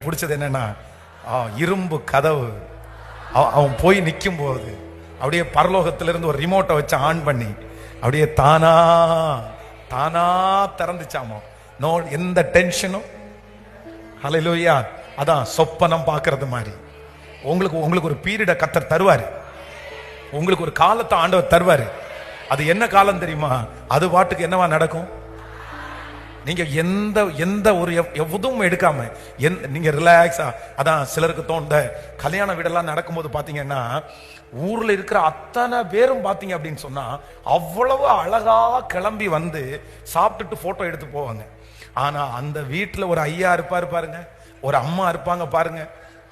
பிடிச்சது என்னன்னா, இரும்பு கதவு அவன் போய் நிற்கும் போது அப்படியே பரலோகத்திலிருந்து ஒரு ரிமோட்டை வச்சு ஆன் பண்ணி அப்படியே தானா தானா திறந்துச்சாமோ. நோ எந்த டென்ஷனும். ஹல்லேலூயா. அதான் சொப்பனம் பார்க்கறது மாதிரி உங்களுக்கு ஒரு பீரியட கர்த்தர் தருவாரு. உங்களுக்கு ஒரு காலத்தை ஆண்டவர் தருவாரு. அது என்ன காலம் தெரியுமா? அது பாட்டுக்கு என்னவா நடக்கும். நீங்க எந்த ஒரு எதுவும் எடுக்காம நீங்க ரிலாக்ஸா. அதான் சிலருக்கு தோன்ற கல்யாண வீடெல்லாம் நடக்கும்போது பாத்தீங்கன்னா, ஊர்ல இருக்கிற அத்தனை பேரும் பாத்தீங்க அப்படின்னு சொன்னா அவ்வளவு அழகா கிளம்பி வந்து சாப்பிட்டுட்டு போட்டோ எடுத்து போவாங்க. ஆனா அந்த வீட்டுல ஒரு ஐயா இருப்பாரு பாருங்க, ஒரு அம்மா இருப்பாங்க பாருங்க,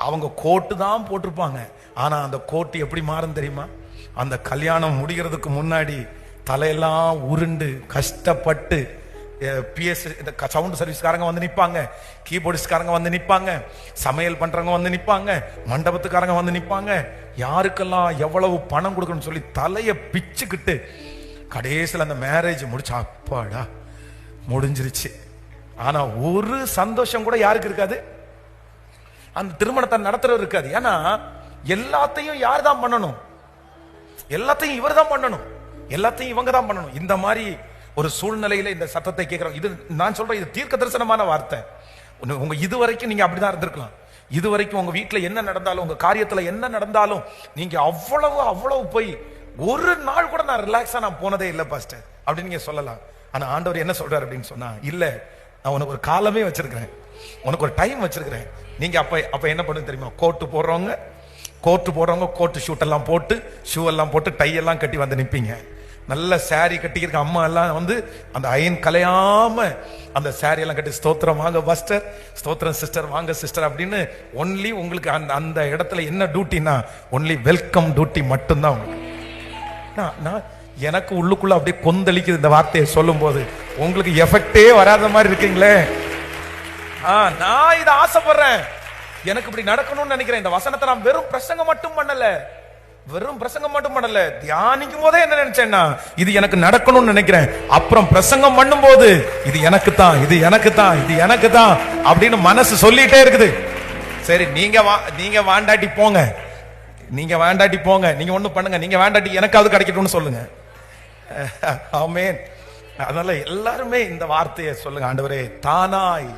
அவங்க கோட்டு தான் போட்டிருப்பாங்க. ஆனா அந்த கோட்டு எப்படி மாறும் தெரியுமா? அந்த கல்யாணம் முடிகிறதுக்கு முன்னாடி தலையெல்லாம் உருண்டு கஷ்டப்பட்டு பிஎஸ் சவுண்ட் சர்வீஸ்காரங்க வந்து நிற்பாங்க, கீபோர்டிஸ்ட்காரங்க வந்து நிற்பாங்க, சமையல் பண்றவங்க வந்து நிற்பாங்க, மண்டபத்துக்காரங்க வந்து நிற்பாங்க. யாருக்கெல்லாம் எவ்வளவு பணம் கொடுக்கணும்னு சொல்லி தலைய பிச்சுக்கிட்டு கடைசியில் அந்த மேரேஜ் முடிச்சா அப்பாடா முடிஞ்சிருச்சு. ஆனா ஒரு சந்தோஷம் கூட யாருக்கு இருக்காது, அந்த திருமணத்தை நடத்துறது இருக்காது. ஏன்னா எல்லாத்தையும் யார் தான் பண்ணணும்? எல்லாத்தையும் இவர் தான் பண்ணணும், எல்லாத்தையும் இவங்க தான் பண்ணணும். இந்த மாதிரி ஒரு சூழ்நிலையில இந்த சத்தத்தை கேட்கிறோம். இது நான் சொல்றேன், இது தீர்க்க தரிசனமான வார்த்தை. உங்க இதுவரைக்கும் நீங்க அப்படிதான் இருந்திருக்கலாம். இதுவரைக்கும் உங்க வீட்டுல என்ன நடந்தாலும், உங்க காரியத்துல என்ன நடந்தாலும் நீங்க அவ்வளவு போய் ஒரு நாள் கூட நான் ரிலாக்ஸா நான் போனதே இல்லை பாஸ்டர் அப்படின்னு நீங்க சொல்லலாம். ஆனா ஆண்டவர் என்ன சொல்றாரு அப்படின்னு சொன்னா, இல்ல நான் உனக்கு ஒரு காலமே வச்சிருக்கிறேன், உனக்கு ஒரு டைம் வச்சிருக்கிறேன். நீங்க அப்ப என்ன பண்ணுங்க தெரியுமா? கோட்டு போடுறவங்க கோட்டு ஷூட் எல்லாம் போட்டு, ஷூ எல்லாம் போட்டு, டை எல்லாம் கட்டி வந்து நிப்பீங்க. நல்ல சாரி கட்டிக்கிற அம்மா எல்லாம் வந்து அந்த அயன் கலையாம அந்த சாரி எல்லாம் கட்டி, ஸ்தோத்திரம் வாங்க பாஸ்டர், ஸ்தோத்திரம் சிஸ்டர் வாங்க சிஸ்டர் அப்படின்னு ஒன்லி உங்களுக்கு அந்த இடத்துல என்ன டியூட்டினா ஒன்லி வெல்கம் டியூட்டி மட்டும்தான் உங்களுக்கு. எனக்கு உள்ளுக்குள்ள அப்படியே கொந்தளிக்குது இந்த வார்த்தையை சொல்லும் போது. உங்களுக்கு எஃபெக்டே வராத மாதிரி இருக்கீங்களே. நான் இதை ஆசைப்படுறேன், எனக்கு இப்படி நடக்கணும்னு நினைக்கிறேன். இந்த வசனத்தை நான் வெறும் பிரசங்கம் மட்டும் பண்ணல, தியானிக்கும் போதே என்ன நினைச்சேன்னா, இது எனக்கு நடக்கணும்னு நினைக்கிறேன். அப்புறம் பிரசங்கம் பண்ணும் போது இது எனக்கு தான் அப்படின்னு மனசு சொல்லிட்டே இருக்குது. சரி, நீங்க வாண்டாட்டி போங்க, நீங்க ஒண்ணு பண்ணுங்க, நீங்க வேண்டாட்டி எனக்காவது கிடைக்கட்டும்னு சொல்லுங்க. ஆமென். அதனால எல்லாருமே இந்த வார்த்தையை சொல்லுங்க, ஆண்டவரே தானாய்